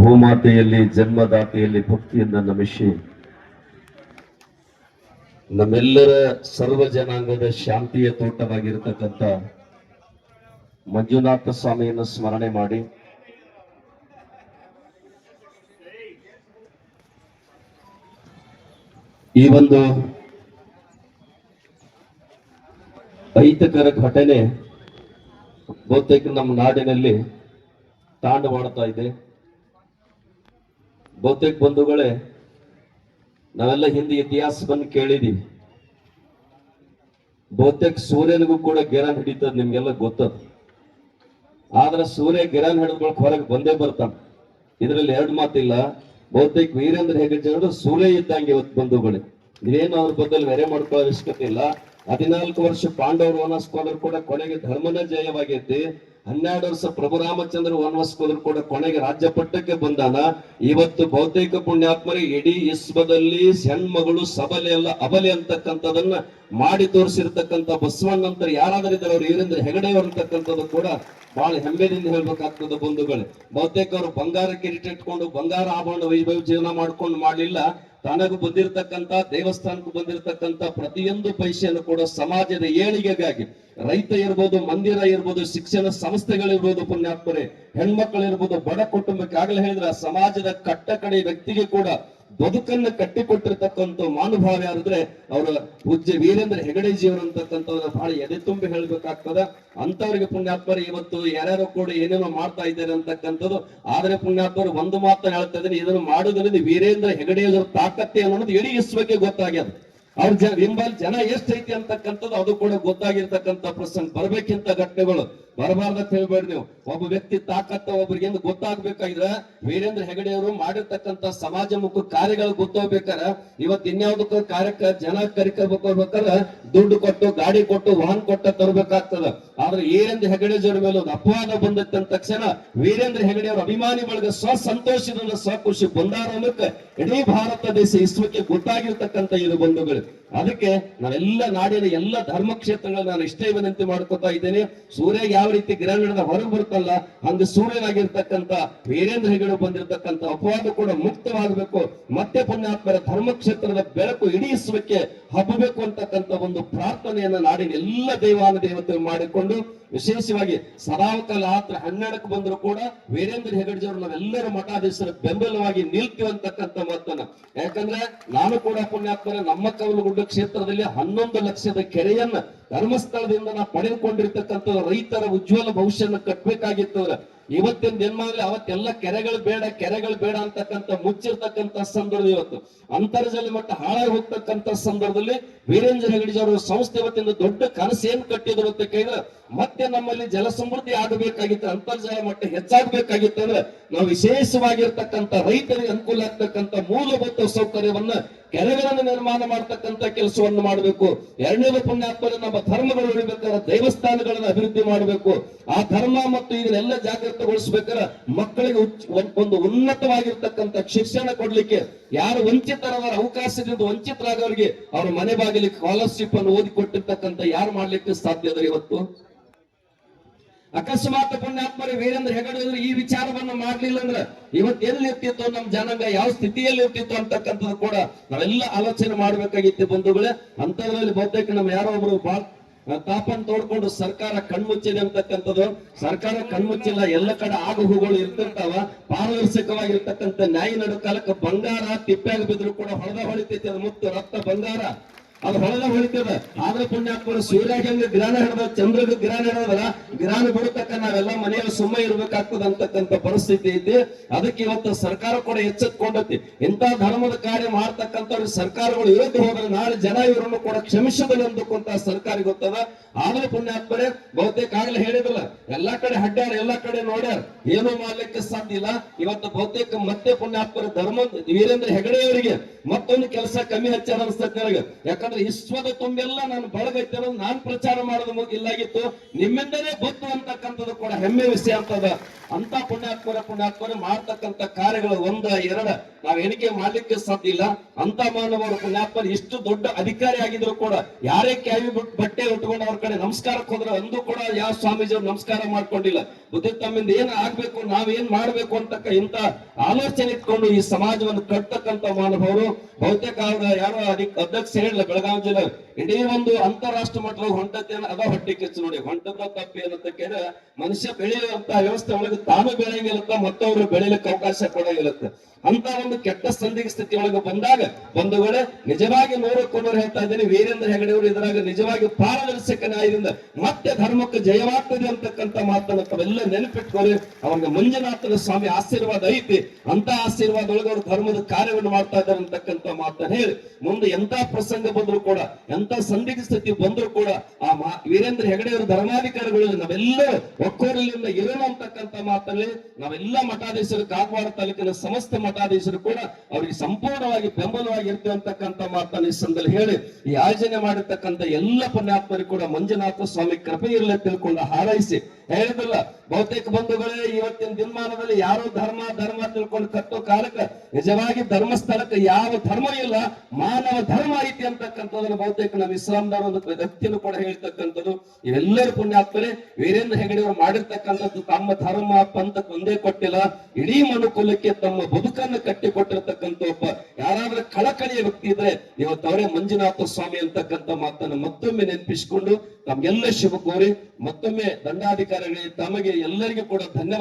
ಭೂಮಾತೆಯಲ್ಲಿ ಜನ್ಮದಾತೆಯಲ್ಲಿ ಭಕ್ತಿಯಿಂದ ನಮಿಸಿ ನಮ್ಮೆಲ್ಲರ ಸರ್ವ ಜನಾಂಗದ ಶಾಂತಿಯ ತೋಟವಾಗಿರತಕ್ಕಂಥ ಮಂಜುನಾಥ ಸ್ವಾಮಿಯನ್ನು ಸ್ಮರಣೆ ಮಾಡಿ ಈ ಒಂದು ಅಹಿತಕರ ಘಟನೆ ಬಹುತೇಕ ನಮ್ಮ ನಾಡಿನಲ್ಲಿ ತಾಂಡವಾಡ್ತಾ ಇದೆ. ಬಹುತೇಕ ಬಂಧುಗಳೇ, ನಾವೆಲ್ಲ ಹಿಂದೆ ಇತಿಹಾಸ ಬಂದು ಕೇಳಿದೀವಿ. ಬಹುತೇಕ ಸೂರ್ಯನಿಗೂ ಕೂಡ ಗಿರಾನ್ ಹಿಡಿತದ, ನಿಮ್ಗೆಲ್ಲ ಗೊತ್ತದ. ಆದ್ರೆ ಸೂರ್ಯ ಗಿರಾನ್ ಹಿಡಿದ್ಕೊಳಕ್ ಹೊರಗೆ ಬಂದೇ ಬರ್ತಾನ, ಇದರಲ್ಲಿ ಎರಡು ಮಾತಿಲ್ಲ. ಬಹುತೇಕ ವೀರೇಂದ್ರ ಹೆಗಡೆ ಸೂರ್ಯ ಇದ್ದಂಗೆ ಇವತ್ತು ಬಂಧುಗಳೇ, ನೀವೇನು ಅವ್ರ ಬದಲು ವೆರೆ ಮಾಡ್ಕೊಳ್ಳೋ ಅವಶ್ಯಕತೆ ಇಲ್ಲ. 14 ವರ್ಷ ಪಾಂಡವರು ವನಸ್ಕೋದ್ರು ಕೂಡ ಕೊನೆಗೆ ಧರ್ಮನ ಜಯವಾಗೈತಿ. 12 ವರ್ಷ ಪ್ರಭು ರಾಮಚಂದ್ರ ವನವಾಸಕೋದ್ರು ಕೂಡ ಕೊನೆಗೆ ರಾಜ್ಯ ಪಟ್ಟಕ್ಕೆ ಬಂದಾನ. ಇವತ್ತು ಬಹುತೇಕ ಪುಣ್ಯಾತ್ಮರಿ ಇಡೀ ವಿಶ್ವದಲ್ಲಿ ಹೆಣ್ಮಗಳು ಸಬಲೆ ಅಲ್ಲ ಅಬಲೆ ಅಂತಕ್ಕಂಥದನ್ನ ಮಾಡಿ ತೋರಿಸಿರ್ತಕ್ಕಂಥ ಬಸವಣ್ಣಂತರ ಯಾರಾದರೂ ಇದ್ದಾರೆ ಅವ್ರು ವೀರೇಂದ್ರ ಹೆಗಡೆಯವರು ಅಂತಕ್ಕಂಥದ್ದು ಕೂಡ ಬಹಳ ಹೆಮ್ಮೆದಿಂದ ಹೇಳ್ಬೇಕಾಗ್ತದೆ ಬಂಧುಗಳೇ. ಬಹುತೇಕ ಅವರು ಬಂಗಾರ ಕಿರೀಟ ಇಟ್ಕೊಂಡು ಬಂಗಾರ ಆಭರಣ ವೈಭವ ಜೀವನ ಮಾಡ್ಕೊಂಡು ಮಾಡಲಿಲ್ಲ. ತನಗೂ ಬಂದಿರತಕ್ಕಂತ ದೇವಸ್ಥಾನಕ್ಕೂ ಬಂದಿರತಕ್ಕಂತ ಪ್ರತಿಯೊಂದು ಪೈಸೆಯನ್ನು ಕೂಡ ಸಮಾಜದ ಏಳಿಗೆಗಾಗಿ, ರೈತ ಇರ್ಬೋದು, ಮಂದಿರ ಇರ್ಬೋದು, ಶಿಕ್ಷಣ ಸಂಸ್ಥೆಗಳಿರ್ಬೋದು, ಪುಣ್ಯಾತ್ಮರೇ ಹೆಣ್ಮಕ್ಳಿರ್ಬೋದು, ಬಡ ಕುಟುಂಬಕ್ಕೆ ಆಗಲೇ ಹೇಳಿದ್ರೆ ಸಮಾಜದ ಕಟ್ಟ ಕಡೆ ವ್ಯಕ್ತಿಗೆ ಕೂಡ ಬದುಕನ್ನು ಕಟ್ಟಿಕೊಟ್ಟಿರ್ತಕ್ಕಂಥ ಮಹಾನುಭಾವ ಯಾರಿದ್ರೆ ಅವರ ಪೂಜ್ಯ ವೀರೇಂದ್ರ ಹೆಗಡೆಜಿಯವರು ಅಂತಕ್ಕಂಥವ್ರ ಬಹಳ ಎದೆ ತುಂಬಿ ಹೇಳ್ಬೇಕಾಗ್ತದ. ಅಂತವರಿಗೆ ಪುಣ್ಯಾತ್ಮರು ಇವತ್ತು ಯಾರ್ಯಾರು ಕೂಡ ಏನೇನೋ ಮಾಡ್ತಾ ಇದ್ದಾರೆ ಅಂತಕ್ಕಂಥದ್ದು. ಆದ್ರೆ ಪುಣ್ಯಾತ್ಮರು ಒಂದು ಮಾತನ್ನ ಹೇಳ್ತಾ ಇದ್ದಾರೆ, ಇದನ್ನು ಮಾಡುವುದರಿಂದ ವೀರೇಂದ್ರ ಹೆಗಡೆಯವರ ತಾಕತ್ತೆ ಅನ್ನೋದು ಇಡೀ ವಿಶ್ವಕ್ಕೆ ಗೊತ್ತಾಗ್ಯದ. ಅವ್ರ ಹಿಂಬಲ್ ಜನ ಎಷ್ಟೈತಿ ಅಂತಕ್ಕಂಥದ್ದು ಅದು ಕೂಡ ಗೊತ್ತಾಗಿರ್ತಕ್ಕಂಥ ಪ್ರಸಂಗ. ಬರ್ಬೇಕಿಂತ ಘಟನೆಗಳು ಬರಬಾರ್ದ ಹೇಳ್ಬೇಡಿ ನೀವು. ಒಬ್ಬ ವ್ಯಕ್ತಿ ತಾಕತ್ತ ಒಬ್ಬರಿಗೆ ಗೊತ್ತಾಗ್ಬೇಕಾಗಿದ್ರೆ ವೀರೇಂದ್ರ ಹೆಗಡೆಯವರು ಮಾಡಿರ್ತಕ್ಕಂಥ ಸಮಾಜಮುಖ ಕಾರ್ಯಗಳು ಗೊತ್ತಾಗ್ಬೇಕಾರ. ಇವತ್ತು ಇನ್ಯಾವುದಕ್ಕೂ ಕಾರ್ಯಕ್ಕೆ ಜನ ಕರಿಕೋಬೇಕಾದ್ರೆ ದುಡ್ಡು ಕೊಟ್ಟು, ಗಾಡಿ ಕೊಟ್ಟು, ವಾಹನ ಕೊಟ್ಟ ತರಬೇಕಾಗ್ತದ. ಆದ್ರೆ ವೀರೇಂದ್ರ ಹೆಗಡೆಜರ ಮೇಲೆ ಒಂದು ಅಪವಾದ ಬಂದಿತ್ತ ತಕ್ಷಣ ವೀರೇಂದ್ರ ಹೆಗಡೆಯವರ ಅಭಿಮಾನಿ ಬಳಗ ಸಂತೋಷದಿಂದ ಖುಷಿ ಬಂದಾರಕ್ಕೆ ಇಡೀ ಭಾರತ ದೇಶ ವಿಶ್ವಕ್ಕೆ ಗೊತ್ತಾಗಿರ್ತಕ್ಕಂಥ ಇದು ಬಂಧುಗಳು. ಅದಕ್ಕೆ ನಾನೆಲ್ಲ ನಾಡಿನ ಎಲ್ಲ ಧರ್ಮ ಕ್ಷೇತ್ರಗಳು ನಾನು ಇಷ್ಟೇ ವಿನಂತಿ ಮಾಡ್ಕೊತಾ ಇದ್ದೇನೆ. ಸೂರ್ಯ ಯಾವ ರೀತಿ ಗ್ರಹಣದ ಹೊರಗೆ ಬರುತ್ತಲ್ಲ, ಹಂಗ ಸೂರ್ಯನಾಗಿರ್ತಕ್ಕಂಥ ವೀರೇಂದ್ರ ಹೆಗಡೆ ಬಂದಿರತಕ್ಕಂಥ ಅಪವಾದ ಕೂಡ ಮುಕ್ತವಾಗಬೇಕು. ಮತ್ತೆ ಪುಣ್ಯಾತ್ಮರ ಧರ್ಮ ಕ್ಷೇತ್ರದ ಬೆಳಕು ಇಡೀ ವಿಶ್ವಕ್ಕೆ ಹಬ್ಬಬೇಕು ಅಂತಕ್ಕಂಥ ಒಂದು ಪ್ರಾರ್ಥನೆಯನ್ನ ನಾಡಿನ ಎಲ್ಲ ದೇವಾನ ದೇವತೆ ಮಾಡಿಕೊಂಡು, ವಿಶೇಷವಾಗಿ ಸದಾವಕಾಲ ರಾತ್ರಿ 12ಕ್ಕೆ ಬಂದ್ರು ಕೂಡ ವೀರೇಂದ್ರ ಹೆಗಡೆಜಿಯವರು ನಾವೆಲ್ಲರ ಮಠಾಧೀಶರ ಬೆಂಬಲವಾಗಿ ನಿಲ್ತೀವಿ ಅಂತಕ್ಕಂಥ ಮಾತನ್ನ. ಯಾಕಂದ್ರೆ ನಾನು ಕೂಡ ಪುಣ್ಯಾತ್ಮರ ನಮ್ಮ ಕವಲಗುಡ್ಡ ಕ್ಷೇತ್ರದಲ್ಲಿ 11 ಲಕ್ಷದ ಕೆರೆಯನ್ನ ಧರ್ಮಸ್ಥಳದಿಂದ ನಾವು ಪಡೆದುಕೊಂಡಿರ್ತಕ್ಕಂಥ ರೈತರ ಉಜ್ವಲ ಭವಿಷ್ಯನ ಕಟ್ಟಬೇಕಾಗಿತ್ತವ್ರ. ಇವತ್ತಿನ ದಿನಮಾನದಲ್ಲಿ ಅವತ್ತೆಲ್ಲ ಕೆರೆಗಳು ಬೇಡ ಅಂತಕ್ಕಂಥ ಮುಚ್ಚಿರ್ತಕ್ಕಂಥ ಸಂದರ್ಭ ಇವತ್ತು ಅಂತರ್ಜಲ ಮಟ್ಟ ಹಾಳಾಗಿ ಹೋಗ್ತಕ್ಕಂಥ ಸಂದರ್ಭದಲ್ಲಿ ವೀರೇಂದ್ರ ಹೆಗಡೆಜಿಯವರು ಸಂಸ್ಥೆ ವತಿಯಿಂದ ದೊಡ್ಡ ಕನಸು ಏನ್ ಕಟ್ಟಿದ್ರು ಅಂತ ಕೇಳಿದ್ರೆ, ಮತ್ತೆ ನಮ್ಮಲ್ಲಿ ಜಲ ಸಮೃದ್ಧಿ ಆಗಬೇಕಾಗಿತ್ತು, ಅಂತರ್ಜಲ ಮಟ್ಟ ಹೆಚ್ಚಾಗಬೇಕಾಗಿತ್ತು ಅಂದ್ರೆ ನಾವು ವಿಶೇಷವಾಗಿರ್ತಕ್ಕಂಥ ರೈತರಿಗೆ ಅನುಕೂಲ ಆಗ್ತಕ್ಕಂಥ ಮೂಲಭೂತ ಸೌಕರ್ಯವನ್ನ ಕೆರೆಗಳನ್ನು ನಿರ್ಮಾಣ ಮಾಡ್ತಕ್ಕಂಥ ಕೆಲಸವನ್ನು ಮಾಡಬೇಕು. ಎರಡನೇದು ಪುಣ್ಯಾತ್ಮರು ನಮ್ಮ ಧರ್ಮಗಳು ಉಳಿಬೇಕಾದ್ರೆ ದೇವಸ್ಥಾನಗಳನ್ನು ಅಭಿವೃದ್ಧಿ ಮಾಡಬೇಕು. ಆ ಧರ್ಮ ಮತ್ತು ಇದನ್ನೆಲ್ಲ ಜಾಗೃತಗೊಳಿಸಬೇಕಾದ್ರೆ ಮಕ್ಕಳಿಗೆ ಒಂದು ಉನ್ನತವಾಗಿರ್ತಕ್ಕಂಥ ಶಿಕ್ಷಣ ಕೊಡ್ಲಿಕ್ಕೆ ಯಾರು ವಂಚಿತರವರ ಅವಕಾಶದಿಂದ ವಂಚಿತರಾದವರಿಗೆ ಅವ್ರ ಮನೆ ಬಾಗಿಲಿಗೆ ಸ್ಕಾಲರ್ಶಿಪ್ ಅನ್ನು ಓದಿಕೊಟ್ಟಿರ್ತಕ್ಕಂಥ ಯಾರು ಮಾಡ್ಲಿಕ್ಕೆ ಸಾಧ್ಯ ಅದ ಇವತ್ತು? ಅಕಸ್ಮಾತ್ ಪುಣ್ಯಾತ್ಮರಿ ವೀರೇಂದ್ರ ಹೆಗಡೆ ಈ ವಿಚಾರವನ್ನು ಮಾಡ್ಲಿಲ್ಲ ಅಂದ್ರೆ ಇವತ್ತು ಎಲ್ಲಿ ಇರ್ತಿತ್ತು ನಮ್ಮ ಜನಾಂಗ, ಯಾವ ಸ್ಥಿತಿಯಲ್ಲಿ ಇರ್ತಿತ್ತು ಅಂತಕ್ಕಂಥದ್ದು ಕೂಡ ನಾವೆಲ್ಲ ಆಲೋಚನೆ ಮಾಡ್ಬೇಕಾಗಿತ್ತು ಬಂಧುಗಳೇ. ಅಂತದ್ರಲ್ಲಿ ಬಹುತೇಕ ನಮ್ಮ ಯಾರೋ ಒಬ್ರು ತಾಪನ್ ತೋಡ್ಕೊಂಡು ಸರ್ಕಾರ ಕಣ್ಮುಚ್ಚಿದೆ ಅಂತಕ್ಕಂಥದ್ದು. ಸರ್ಕಾರ ಕಣ್ಮುಚ್ಚಿಲ್ಲ, ಎಲ್ಲ ಕಡೆ ಆಗುಹುಗಳು ಇರ್ತಿರ್ತಾವ. ಪಾರದರ್ಶಕವಾಗಿರ್ತಕ್ಕಂಥ ನ್ಯಾಯ ನಡುಕಾಲಕ್ಕೆ ಬಂಗಾರ ತಿಪ್ಪಾಗಿ ಬಿದ್ರು ಕೂಡ ಹೊಳಿತೈತಿ, ಅದು ಮುತ್ತು ರಕ್ತ ಬಂಗಾರ ಅದು ಹೊಳಿತದ. ಆದ್ರೆ ಪುಣ್ಯಾತ್ಮರು ಸೂರ್ಯಗೆ ಗಿರಾನ ಹಿಡಿದ, ಚಂದ್ರಗೆ ಗಿರಾನ ಹಿಡಿದಲ್ಲ, ಗಿರಾನ ಬಿಡತಕ್ಕ ನಾವೆಲ್ಲ ಮನೆಯಲ್ಲಿ ಸುಮ್ಮ ಇರ್ಬೇಕಾಗ್ತದ ಅಂತಕ್ಕಂಥ ಪರಿಸ್ಥಿತಿ ಐತಿ. ಅದಕ್ಕೆ ಇವತ್ತು ಸರ್ಕಾರ ಕೂಡ ಎಚ್ಚೆತ್ಕೊಂಡತಿ. ಇಂಥ ಧರ್ಮದ ಕಾರ್ಯ ಮಾಡ್ತಕ್ಕಂಥವ್ರು ಸರ್ಕಾರಗಳು ವಿರುದ್ಧ ಹೋದ್ರೆ ನಾಳೆ ಜನ ಇವರನ್ನು ಕೂಡ ಕ್ಷಮಿಸದಲ್ಲಿ ಅಂದುಕೊಂತ ಸರ್ಕಾರ ಗೊತ್ತದ. ಆದ್ರೆ ಪುಣ್ಯಾತ್ಮರೇ ಬಹುತೇಕ ಆಗ್ಲೇ ಹೇಳಿದ್ರಲ್ಲ, ಎಲ್ಲಾ ಕಡೆ ಹಡ್ಡ್ಯಾರ, ಎಲ್ಲಾ ಕಡೆ ನೋಡ್ಯಾರ, ಏನೂ ಮಾಡ್ಲಿಕ್ಕೆ ಸಾಧ್ಯ ಇಲ್ಲ. ಇವತ್ತು ಬಹುತೇಕ ಮತ್ತೆ ಪುಣ್ಯಾತ್ಮರ ಧರ್ಮ ವೀರೇಂದ್ರ ಹೆಗಡೆಯವರಿಗೆ ಮತ್ತೊಂದು ಕೆಲಸ ಕಮ್ಮಿ ಹಚ್ಚಾರ ಅನಿಸ್ತದೆ ನನಗೆ. ಯಾಕಂದ್ರೆ ಯಾಕಂದ್ರೆ ವಿಶ್ವದ ತುಂಬೆಲ್ಲ ನಾನು ಬಳಗೈತೆ ಅನ್ನೋದು ನಾನು ಪ್ರಚಾರ ಮಾಡೋದು ಇಲ್ಲಾಗಿತ್ತು, ನಿಮ್ಮಿಂದಲೇ ಗೊತ್ತು ಅಂತಕ್ಕಂಥದ್ದು ಕೂಡ ಹೆಮ್ಮೆ ವಿಷಯ ಅಂತದ. ಅಂತ ಪುಣ್ಯಾತ್ಮರ ಮಾಡ್ತಕ್ಕಂಥ ಕಾರ್ಯಗಳು ಒಂದ ಎರಡ ನಾವ್ ಎಣಿಕೆ ಮಾಡ್ಲಿಕ್ಕೆ ಸಾಧ್ಯ ಇಲ್ಲ. ಅಂತ ಮಾನವರು ಪುಣ್ಯಾತ್ಮರು ಇಷ್ಟು ದೊಡ್ಡ ಅಧಿಕಾರಿ ಆಗಿದ್ರು ಕೂಡ ಯಾರೇ ಕ್ಯಾವಿ ಬಟ್ಟೆ ಉಟ್ಕೊಂಡು ಅವ್ರ ಕಡೆ ನಮಸ್ಕಾರಕ್ಕೆ ಹೋದ್ರೆ ಅಂದು ಕೂಡ ಯಾವ ಸ್ವಾಮೀಜಿಯವ್ರು ನಮಸ್ಕಾರ ಮಾಡ್ಕೊಂಡಿಲ್ಲ. ಬುದ್ಧಿ ತಮ್ಮಿಂದ ಏನ್ ಆಗ್ಬೇಕು, ನಾವೇನ್ ಮಾಡ್ಬೇಕು ಅಂತಕ್ಕ ಇಂತ ಆಲೋಚನೆ ಇಟ್ಕೊಂಡು ಈ ಸಮಾಜವನ್ನು ಕಟ್ತಕ್ಕಂಥ ಮಾನವರು ಬಹುತೇಕ ಅವ್ರ ಯಾರೋ ಅಧ್ಯಕ್ಷ ಹೇಳಿಲ್ಲ, ಬೆಳಗಾವಿ ಜಿಲ್ಲೆ ಇಡೀ ಒಂದು ಅಂತಾರಾಷ್ಟ್ರ ಮಟ್ಟದ ಹೊಂಟತೆ ಅದ ಹೊಟ್ಟೆ ಕಿಚ್ಚು ನೋಡಿ. ಹೊಂಟದ ತಪ್ಪಿ ಏನಂತ ಕೇಳಿದ್ರೆ ಮನುಷ್ಯ ಬೆಳೆಯುವಂತ ವ್ಯವಸ್ಥೆ ಒಳಗೆ ತಾನು ಬೆಳೆಯಂಗಿರುತ್ತೆ, ಮತ್ತೊಬ್ರು ಬೆಳಿಲಿಕ್ಕೆ ಅವಕಾಶ ಕೊಡಂಗಿರುತ್ತೆ. ಅಂತ ಒಂದು ಕೆಟ್ಟ ಸಂದಿಗ್ಧ ಸ್ಥಿತಿ ಒಳಗೆ ಬಂದಾಗ ಬಂಧುಗಳೇ, ನಿಜವಾಗಿ ನೂರಕ್ಕೊಂದೂರು ಹೇಳ್ತಾ ಇದ್ದೇನೆ, ವೀರೇಂದ್ರ ಹೆಗಡೆ ಅವರು ಇದ್ರಾಗ ನಿಜವಾಗಿ ಪಾರದರ್ಶಕ ನ್ಯಾಯದಿಂದ ಮತ್ತೆ ಧರ್ಮಕ್ಕೆ ಜಯವಾಗ್ತದೆ ಅಂತಕ್ಕಂಥ ಮಾತನ್ನು ತಾವೆಲ್ಲ ನೆನಪಿಟ್ಕೊಳ್ಳಿ. ಅವ್ರಿಗೆ ಮಂಜುನಾಥನ ಸ್ವಾಮಿ ಆಶೀರ್ವಾದ ಐತಿ, ಅಂತ ಆಶೀರ್ವಾದ ಒಳಗೆ ಅವರು ಧರ್ಮದ ಕಾರ್ಯವನ್ನು ಮಾಡ್ತಾ ಇದ್ದಾರೆ ಅಂತಕ್ಕಂಥ ಮಾತನ್ನು ಹೇಳಿ ಮುಂದೆ ಎಂತ ಪ್ರಸಂಗ ಬಂದ್ರು ಕೂಡ, ಎಂತ ಸಂದಿಗ್ಧ ಸ್ಥಿತಿ ಬಂದ್ರು ಕೂಡ ಆ ವೀರೇಂದ್ರ ಹೆಗಡೆ ಅವರು ಧರ್ಮಾಧಿಕಾರಿಗಳು ನಾವೆಲ್ಲರೂ ಒಕ್ಕೊರಲಿಂದ ಇರೋಣ ಅಂತಕ್ಕಂಥ ಮಾತಲ್ಲಿ ನಾವೆಲ್ಲ ಮಠಾಧೀಶರು, ಕಾಗವಾಡ ತಾಲೂಕಿನ ಸಮಸ್ತ ಮಠಾಧೀಶರು ಕೂಡ ಅವರಿಗೆ ಸಂಪೂರ್ಣವಾಗಿ ಬೆಂಬಲವಾಗಿ ಇರ್ತೇವೆ ಅಂತಕ್ಕಂಥ ಮಾತನ್ನು ಈ ಸಂದರ್ಭದಲ್ಲಿ ಹೇಳಿ, ಈ ಆಯೋಜನೆ ಮಾಡಿರ್ತಕ್ಕಂಥ ಎಲ್ಲ ಪುಣ್ಯಾತ್ಮರಿಗೆ ಕೂಡ ಮಂಜುನಾಥ ಸ್ವಾಮಿ ಕೃಪೆ ಇರಲಿ ತಿಳ್ಕೊಂಡು ಹಾರೈಸಿ ಹೇಳಿದಿಲ್ಲ. ಬಹುತೇಕ ಬಂಧುಗಳೇ, ಇವತ್ತಿನ ದಿನಮಾನದಲ್ಲಿ ಯಾರು ಧರ್ಮ ತಿಳ್ಕೊಂಡು ಕಟ್ಟೋ ಕಾಲಕ್ಕೆ ನಿಜವಾಗಿ ಧರ್ಮಸ್ಥಳಕ್ಕೆ ಯಾವ ಧರ್ಮ ಇಲ್ಲ, ಮಾನವ ಧರ್ಮ ಐತಿ ಅಂತಕ್ಕಂಥದ್ದನ್ನು ಬಹುತೇಕ ನಾವು ಇಸ್ಲಾಂದವರ ಒಂದು ವ್ಯಕ್ತಿಯನ್ನು ಕೂಡ ಹೇಳ್ತಕ್ಕಂಥದ್ದು. ಇವೆಲ್ಲರೂ ಪುಣ್ಯಾತ್ಮರೇ, ವೀರೇಂದ್ರ ಹೆಗಡೆ ಅವರು ಮಾಡಿರ್ತಕ್ಕಂಥದ್ದು ತಮ್ಮ ಧರ್ಮ ಪಂಥಕ್ಕೆ ಒಂದೇ ಕೊಟ್ಟಿಲ್ಲ, ಇಡೀ ಮನುಕುಲಕ್ಕೆ ತಮ್ಮ ಬದುಕನ್ನು ಕಟ್ಟಿಕೊಟ್ಟಿರ್ತಕ್ಕಂಥ ಒಬ್ಬ ಯಾರಾದ್ರೂ ಕಳಕಳಿಯ ವ್ಯಕ್ತಿ ಇದ್ರೆ ಇವತ್ತು ಅವರೇ ಮಂಜುನಾಥ ಸ್ವಾಮಿ ಅಂತಕ್ಕಂಥ ಮಾತನ್ನು ಮತ್ತೊಮ್ಮೆ ನೆನಪಿಸಿಕೊಂಡು ತಮ್ಗೆಲ್ಲ ಶುಭ ಕೋರಿ ಮತ್ತೊಮ್ಮೆ ದಂಡಾಧಿಕಾರಿಗಳಿಗೆ ತಮಗೆ ಎಲ್ಲರಿಗೂ ಕೂಡ ಧನ್ಯವಾದ.